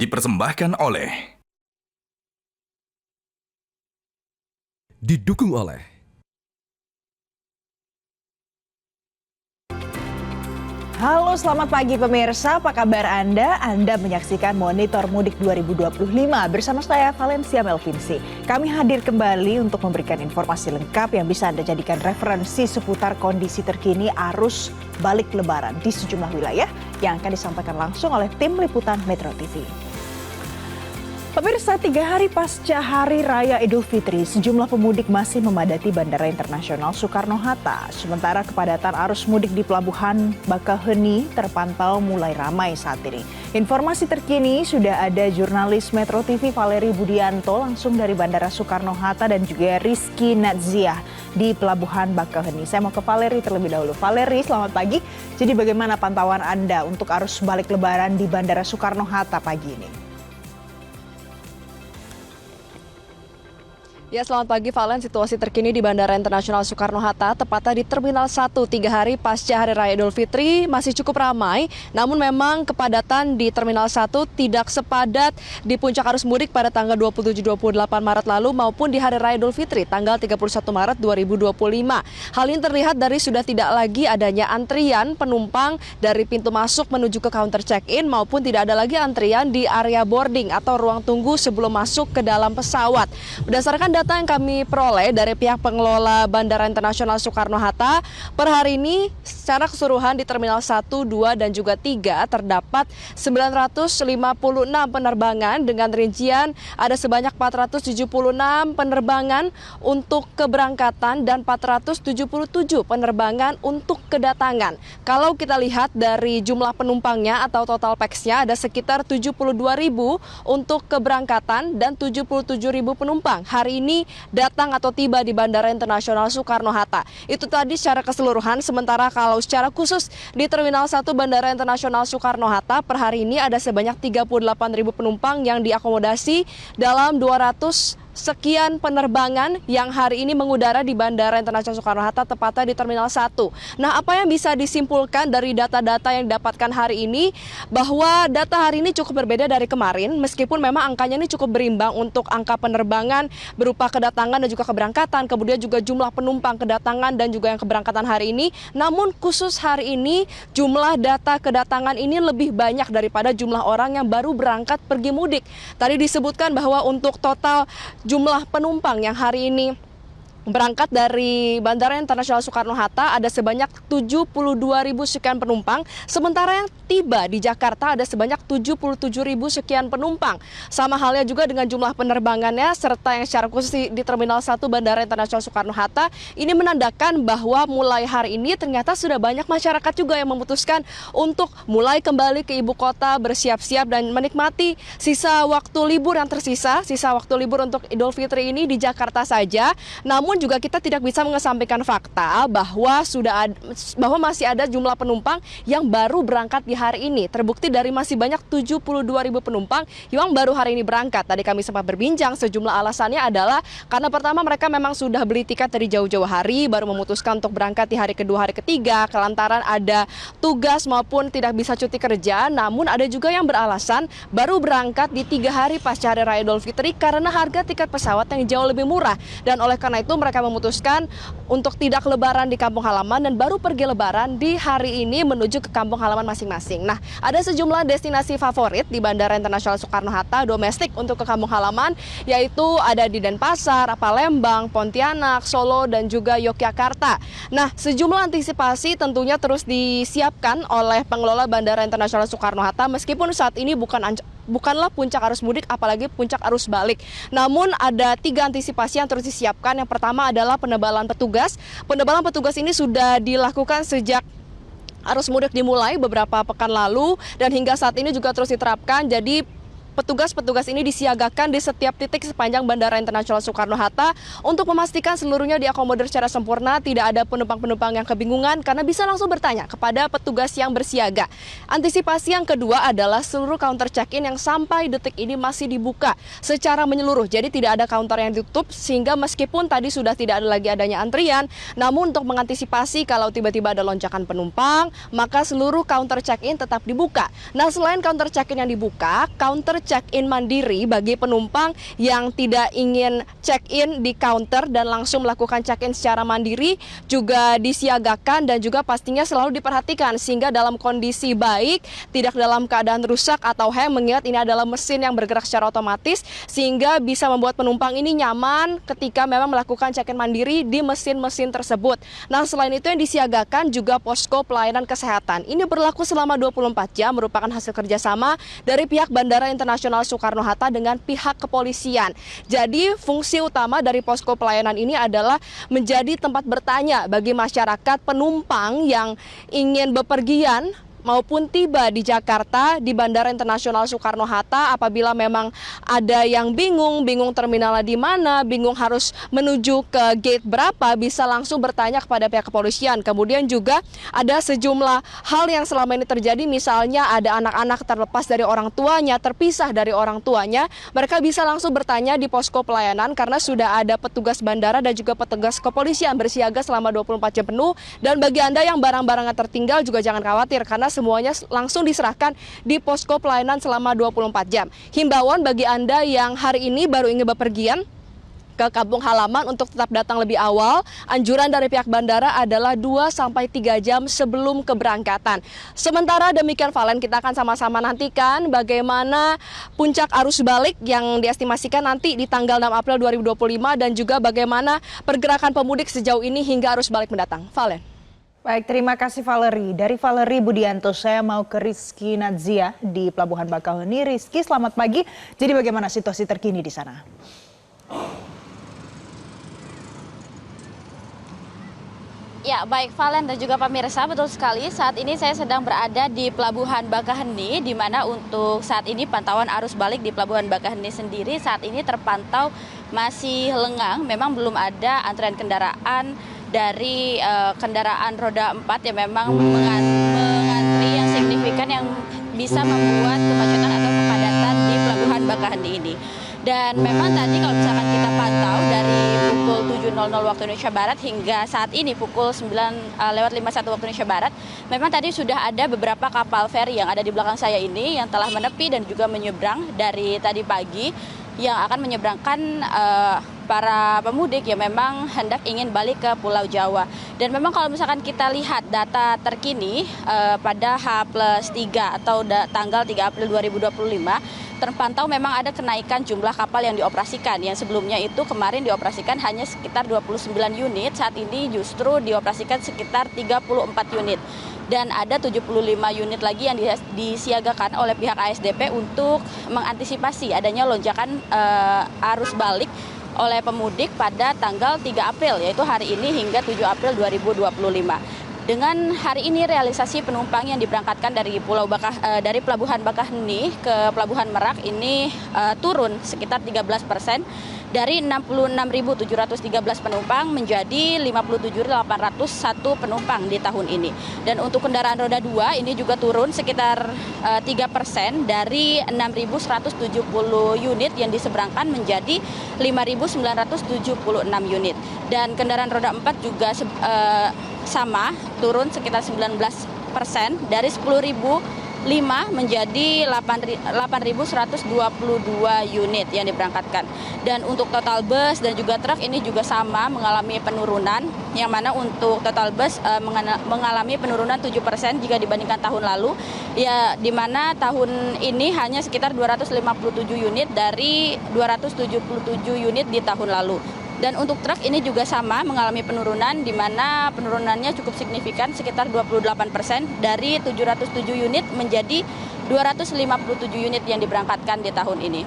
dipersembahkan oleh didukung oleh Halo, selamat pagi pemirsa. Apa kabar Anda? Anda menyaksikan Monitor Mudik 2025 bersama saya Valencia Melvinsi. Kami hadir kembali untuk memberikan informasi lengkap yang bisa Anda jadikan referensi seputar kondisi terkini arus balik Lebaran di sejumlah wilayah yang akan disampaikan langsung oleh tim liputan Metro TV. Pemirsa, 3 hari pasca Hari Raya Idul Fitri, sejumlah pemudik masih memadati Bandara Internasional Soekarno-Hatta. Sementara kepadatan arus mudik di Pelabuhan Bakauheni terpantau mulai ramai saat ini. Informasi terkini sudah ada jurnalis Metro TV Valeri Budianto langsung dari Bandara Soekarno-Hatta dan juga Rizky Nadziah di Pelabuhan Bakauheni. Saya mau ke Valeri terlebih dahulu. Valeri, selamat pagi. Jadi bagaimana pantauan Anda untuk arus balik Lebaran di Bandara Soekarno-Hatta pagi ini? Ya, selamat pagi Valen. Situasi terkini di Bandara Internasional Soekarno-Hatta, tepatnya di Terminal 1, 3 hari pasca Hari Raya Idul Fitri masih cukup ramai. Namun memang kepadatan di Terminal 1 tidak sepadat di puncak arus mudik pada tanggal 27-28 Maret lalu maupun di Hari Raya Idul Fitri tanggal 31 Maret 2025. Hal ini terlihat dari sudah tidak lagi adanya antrian penumpang dari pintu masuk menuju ke counter check-in maupun tidak ada lagi antrian di area boarding atau ruang tunggu sebelum masuk ke dalam pesawat. Berdasarkan data yang kami peroleh dari pihak pengelola Bandara Internasional Soekarno-Hatta, per hari ini secara keseluruhan di Terminal 1, 2, dan juga 3 terdapat 956 penerbangan dengan rincian ada sebanyak 476 penerbangan untuk keberangkatan dan 477 penerbangan untuk kedatangan. Kalau kita lihat dari jumlah penumpangnya atau total pax-nya ada sekitar 72.000 untuk keberangkatan dan 77.000 penumpang hari ini datang atau tiba di Bandara Internasional Soekarno-Hatta. Itu tadi secara keseluruhan, sementara kalau secara khusus di Terminal 1 Bandara Internasional Soekarno-Hatta per hari ini ada sebanyak 38.000 penumpang yang diakomodasi dalam 200 sekian penerbangan yang hari ini mengudara di Bandara Internasional Soekarno-Hatta tepatnya di Terminal 1. Nah, apa yang bisa disimpulkan dari data-data yang didapatkan hari ini? Bahwa data hari ini cukup berbeda dari kemarin, meskipun memang angkanya ini cukup berimbang untuk angka penerbangan berupa kedatangan dan juga keberangkatan, kemudian juga jumlah penumpang kedatangan dan juga yang keberangkatan hari ini. Namun khusus hari ini jumlah data kedatangan ini lebih banyak daripada jumlah orang yang baru berangkat pergi mudik. Tadi disebutkan bahwa untuk total jumlah penumpang yang hari ini berangkat dari Bandara Internasional Soekarno-Hatta ada sebanyak 72.000 sekian penumpang, sementara yang tiba di Jakarta ada sebanyak 77.000 sekian penumpang. Sama halnya juga dengan jumlah penerbangannya serta yang secara khusus di Terminal 1 Bandara Internasional Soekarno-Hatta, ini menandakan bahwa mulai hari ini ternyata sudah banyak masyarakat juga yang memutuskan untuk mulai kembali ke ibu kota, bersiap-siap dan menikmati sisa waktu libur yang tersisa, sisa waktu libur untuk Idul Fitri ini di Jakarta saja. Namun juga kita tidak bisa mengesampingkan fakta bahwa masih ada jumlah penumpang yang baru berangkat di hari ini. Terbukti dari masih banyak 72.000 penumpang yang baru hari ini berangkat. Tadi kami sempat berbincang, sejumlah alasannya adalah karena pertama mereka memang sudah beli tiket dari jauh-jauh hari, baru memutuskan untuk berangkat di hari kedua, hari ketiga, kelantaran ada tugas maupun tidak bisa cuti kerja. Namun ada juga yang beralasan baru berangkat di 3 hari pasca Hari Raya Idul Fitri karena harga tiket pesawat yang jauh lebih murah. Dan oleh karena itu mereka memutuskan untuk tidak lebaran di kampung halaman dan baru pergi lebaran di hari ini menuju ke kampung halaman masing-masing. Nah, ada sejumlah destinasi favorit di Bandara Internasional Soekarno-Hatta domestik untuk ke kampung halaman, yaitu ada di Denpasar, Palembang, Pontianak, Solo, dan juga Yogyakarta. Nah, sejumlah antisipasi tentunya terus disiapkan oleh pengelola Bandara Internasional Soekarno-Hatta meskipun saat ini bukanlah puncak arus mudik, apalagi puncak arus balik. Namun ada 3 antisipasi yang terus disiapkan. Yang pertama adalah penebalan petugas. Penebalan petugas ini sudah dilakukan sejak arus mudik dimulai beberapa pekan lalu dan hingga saat ini juga terus diterapkan. Jadi petugas-petugas ini disiagakan di setiap titik sepanjang Bandara Internasional Soekarno-Hatta untuk memastikan seluruhnya diakomodir secara sempurna, tidak ada penumpang-penumpang yang kebingungan karena bisa langsung bertanya kepada petugas yang bersiaga. Antisipasi yang kedua adalah seluruh counter check-in yang sampai detik ini masih dibuka secara menyeluruh. Jadi tidak ada counter yang ditutup sehingga meskipun tadi sudah tidak ada lagi adanya antrian, namun untuk mengantisipasi kalau tiba-tiba ada lonjakan penumpang, maka seluruh counter check-in tetap dibuka. Nah, selain counter check-in yang dibuka, counter check-in mandiri bagi penumpang yang tidak ingin check-in di counter dan langsung melakukan check-in secara mandiri juga disiagakan dan juga pastinya selalu diperhatikan sehingga dalam kondisi baik, tidak dalam keadaan rusak atau hang, mengingat ini adalah mesin yang bergerak secara otomatis sehingga bisa membuat penumpang ini nyaman ketika memang melakukan check-in mandiri di mesin-mesin tersebut. Nah, selain itu yang disiagakan juga posko pelayanan kesehatan. Ini berlaku selama 24 jam, merupakan hasil kerjasama dari pihak Bandara Internasional Soekarno-Hatta dengan pihak kepolisian. Jadi fungsi utama dari posko pelayanan ini adalah menjadi tempat bertanya bagi masyarakat penumpang yang ingin bepergian maupun tiba di Jakarta di Bandara Internasional Soekarno-Hatta. Apabila memang ada yang bingung terminalnya di mana, bingung harus menuju ke gate berapa, bisa langsung bertanya kepada pihak kepolisian. Kemudian juga ada sejumlah hal yang selama ini terjadi, misalnya ada anak-anak terlepas dari orang tuanya, terpisah dari orang tuanya, mereka bisa langsung bertanya di posko pelayanan karena sudah ada petugas bandara dan juga petugas kepolisian bersiaga selama 24 jam penuh. Dan bagi Anda yang barang-barangnya tertinggal juga jangan khawatir karena semuanya langsung diserahkan di posko pelayanan selama 24 jam. Himbauan bagi Anda yang hari ini baru ingin bepergian ke kampung halaman untuk tetap datang lebih awal. Anjuran dari pihak bandara adalah 2-3 jam sebelum keberangkatan. Sementara demikian Valen, kita akan sama-sama nantikan bagaimana puncak arus balik yang diestimasikan nanti di tanggal 6 April 2025 dan juga bagaimana pergerakan pemudik sejauh ini hingga arus balik mendatang. Valen. Baik, terima kasih Valerie. Dari Valerie Budianto, saya mau ke Rizky Nadzia di Pelabuhan Bakauheni. Rizky, selamat pagi. Jadi bagaimana situasi terkini di sana? Ya, baik Valen dan juga pemirsa, betul sekali. Saat ini saya sedang berada di Pelabuhan Bakauheni, di mana untuk saat ini pantauan arus balik di Pelabuhan Bakauheni sendiri saat ini terpantau masih lengang. Memang belum ada antrean kendaraan dari kendaraan roda 4 yang memang mengantri yang signifikan yang bisa membuat kemacetan atau kepadatan di Pelabuhan Bakauheni ini. Dan memang tadi kalau misalkan kita pantau dari pukul 7.00 waktu Indonesia Barat hingga saat ini pukul 9:51 waktu Indonesia Barat, memang tadi sudah ada beberapa kapal feri yang ada di belakang saya ini yang telah menepi dan juga menyeberang dari tadi pagi yang akan menyeberangkan para pemudik yang memang hendak ingin balik ke Pulau Jawa. Dan memang kalau misalkan kita lihat data terkini pada H+3 atau tanggal 3 April 2025, terpantau memang ada kenaikan jumlah kapal yang dioperasikan. Yang sebelumnya itu kemarin dioperasikan hanya sekitar 29 unit, saat ini justru dioperasikan sekitar 34 unit. Dan ada 75 unit lagi yang disiagakan oleh pihak ASDP untuk mengantisipasi adanya lonjakan arus balik oleh pemudik pada tanggal 3 April, yaitu hari ini hingga 7 April 2025. Dengan hari ini realisasi penumpang yang diberangkatkan dari dari Pelabuhan Bakauheni ke Pelabuhan Merak ini turun sekitar 13%. Dari 66.713 penumpang menjadi 57.801 penumpang di tahun ini. Dan untuk kendaraan roda 2 ini juga turun sekitar 3% dari 6.170 unit yang diseberangkan menjadi 5.976 unit. Dan kendaraan roda 4 juga sama, turun sekitar 19% dari 10.005 menjadi 8.122 unit yang diberangkatkan. Dan untuk total bus dan juga truk ini juga sama mengalami penurunan, yang mana untuk total bus mengalami penurunan 7% jika dibandingkan tahun lalu, ya di mana tahun ini hanya sekitar 257 unit dari 277 unit di tahun lalu. Dan untuk truk ini juga sama mengalami penurunan, di mana penurunannya cukup signifikan sekitar 28% dari 707 unit menjadi 257 unit yang diberangkatkan di tahun ini.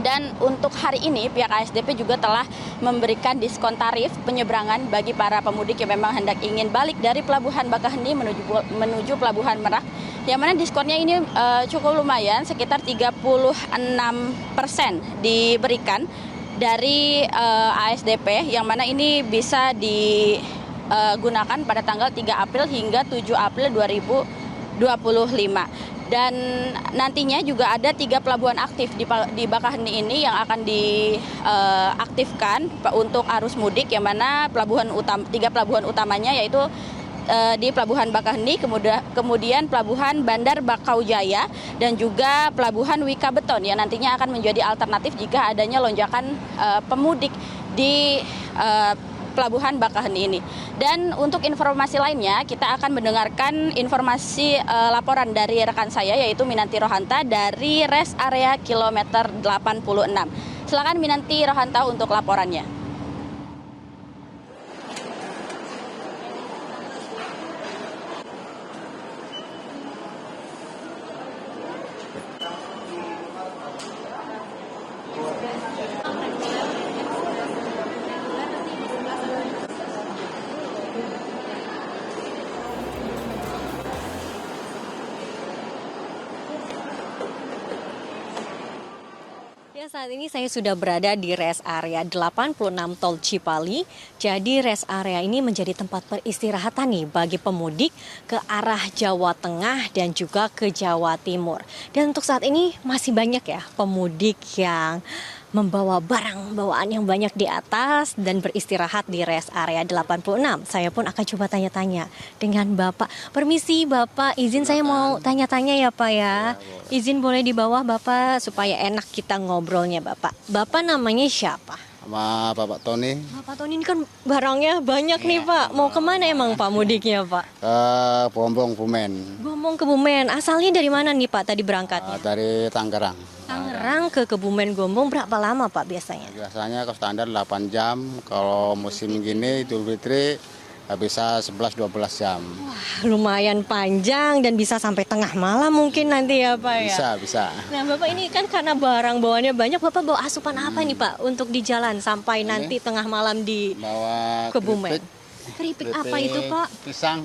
Dan untuk hari ini pihak ASDP juga telah memberikan diskon tarif penyeberangan bagi para pemudik yang memang hendak ingin balik dari Pelabuhan Bakauheni menuju Pelabuhan Merak. Yang mana diskonnya ini cukup lumayan, sekitar 36% diberikan dari ASDP, yang mana ini bisa digunakan pada tanggal 3 April hingga 7 April 2025. Dan nantinya juga ada 3 pelabuhan aktif di Bakauheni ini yang akan diaktifkan untuk arus mudik, yang mana 3 pelabuhan utamanya yaitu di Pelabuhan Bakaheni, kemudian Pelabuhan Bandar Bakaujaya, dan juga Pelabuhan Wika Beton yang nantinya akan menjadi alternatif jika adanya lonjakan pemudik di Pelabuhan Bakaheni ini. Dan untuk informasi lainnya, kita akan mendengarkan informasi laporan dari rekan saya, yaitu Minanti Rohanta dari rest area kilometer 86. Silakan Minanti Rohanta untuk laporannya. Ya, saat ini saya sudah berada di rest area 86 Tol Cipali. Jadi rest area ini menjadi tempat peristirahatan nih bagi pemudik ke arah Jawa Tengah dan juga ke Jawa Timur. Dan untuk saat ini masih banyak ya pemudik yang membawa barang bawaan yang banyak di atas dan beristirahat di rest area 86. Saya pun akan coba tanya-tanya dengan Bapak. Permisi Bapak, izin saya mau tanya-tanya ya Pak ya. Izin boleh di bawah Bapak supaya enak kita ngobrolnya Bapak. Bapak namanya siapa? Sama Bapak Tony Bapak Tony ini kan barangnya banyak nih Pak. Mau kemana emang Pak mudiknya Pak? ke Bombong Bumen, Ngomong ke Bumen. Asalnya dari mana nih Pak tadi berangkatnya? dari Tangerang. Tangerang ke Kebumen Gombong berapa lama Pak biasanya? Biasanya kalau standar 8 jam, kalau musim gini Idul Fitri bisa 11-12 jam. Lumayan panjang dan bisa sampai tengah malam mungkin nanti ya Pak ya? Bisa. Nah Bapak ini kan karena barang bawaannya banyak, Bapak bawa asupan apa nih Pak untuk di jalan sampai nanti tengah malam di Bawa Kebumen? Keripik apa itu Pak? Pisang.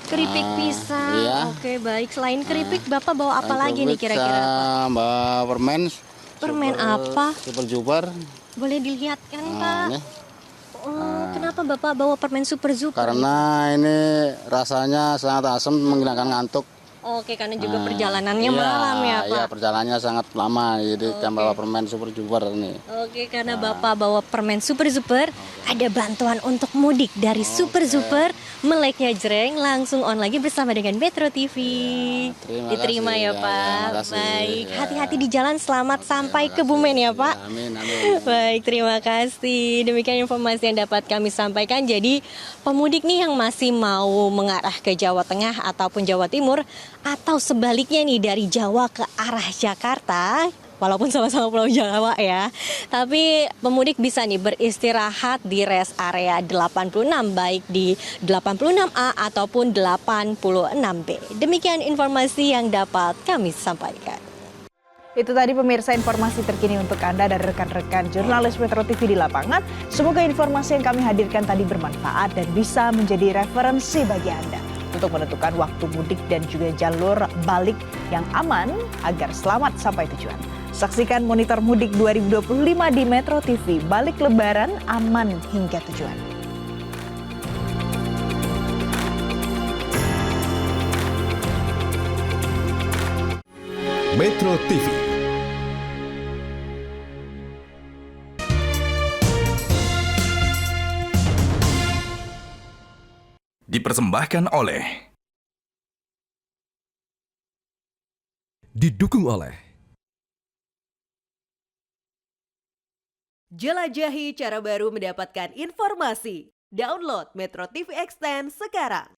Keripik pisang. Iya. Oke baik, selain keripik Bapak bawa apa lagi nih kira-kira Pak? Bawa permen. Permen apa? Super Juper. Boleh dilihatkan Pak? Ini. Kenapa Bapak bawa permen super zuper? Karena ini rasanya sangat asam, menghilangkan ngantuk. Oke, karena juga perjalanannya malam ya Pak? Iya, perjalanannya sangat lama, jadi kita bawa permen Super Juper ini. Oke, karena Bapak bawa permen Super Super, ada bantuan untuk mudik dari Super Super, meleknya jreng, langsung on lagi bersama dengan Metro TV. Terima Diterima kasih. ya Pak. terima kasih. Baik, Ya. hati-hati di jalan, selamat sampai ke Bumen ya Pak. Amin. Baik, terima kasih. Demikian informasi yang dapat kami sampaikan. Jadi, pemudik nih yang masih mau mengarah ke Jawa Tengah ataupun Jawa Timur, atau sebaliknya nih dari Jawa ke arah Jakarta, walaupun sama-sama Pulau Jawa ya, tapi pemudik bisa nih beristirahat di rest area 86, baik di 86A ataupun 86B. Demikian informasi yang dapat kami sampaikan. Itu tadi pemirsa informasi terkini untuk Anda dari rekan-rekan jurnalis Metro TV di lapangan. Semoga informasi yang kami hadirkan tadi bermanfaat dan bisa menjadi referensi bagi Anda untuk menentukan waktu mudik dan juga jalur balik yang aman agar selamat sampai tujuan. Saksikan Monitor Mudik 2025 di Metro TV. Balik Lebaran aman hingga tujuan. Metro TV. Dipersembahkan oleh, didukung oleh Jelajahi cara baru mendapatkan informasi. Download Metro TV Extend sekarang.